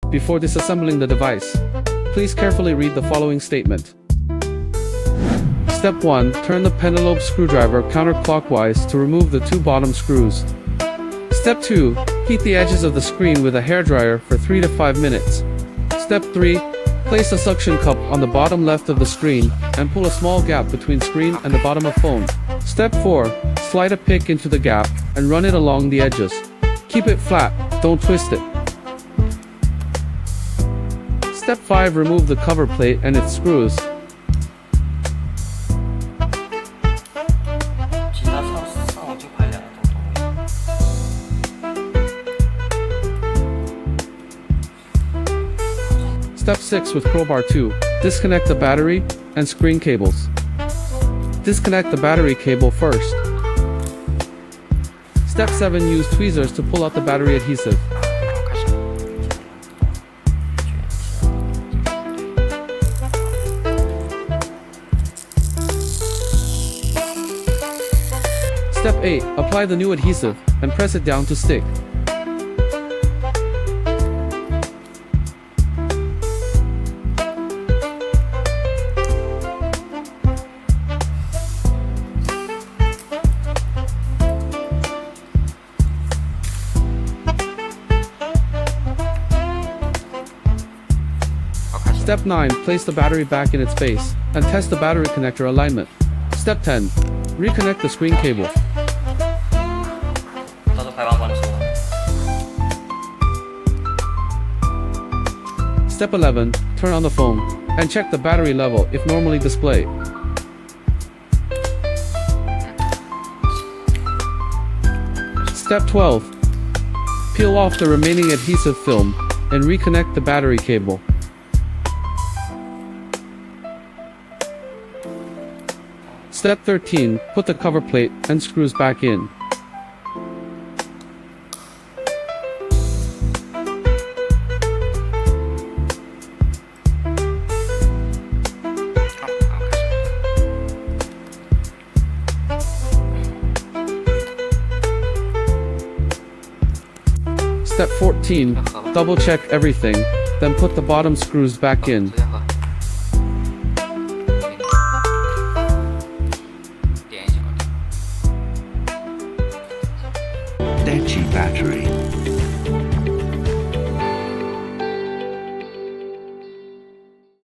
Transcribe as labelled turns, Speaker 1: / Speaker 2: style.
Speaker 1: before disassembling the device. Please carefully read the following statement. Step 1. Turn the pentalobe screwdriver counterclockwise to remove the 2 bottom screws. Step 2. Heat the edges of the screen with a hairdryer for 3 to 5 minutes. Step 3. Place a suction cup on the bottom left of the screen and pull a small gap between screen and the bottom of phone. Step 4. Slide a pick into the gap and run it along the edges. Keep it flat, don't twist it. Step 5. Remove the cover plate and its screws. Step 6. With crowbar 2, disconnect the battery and screen cables. Disconnect the battery cable first. Step 7. Use tweezers to pull out the battery adhesive. Step 8. Apply the new adhesive and press it down to stick. Step 9. Place the battery back in its base and test the battery connector alignment. Step 10. Reconnect the screen cable. Step 11. Turn on the phone and check the battery level if normally displayed. Step 12. Peel off the remaining adhesive film and reconnect the battery cable. Step 13. Put the cover plate and screws back in. Step 14. Double check everything, then put the bottom screws back in.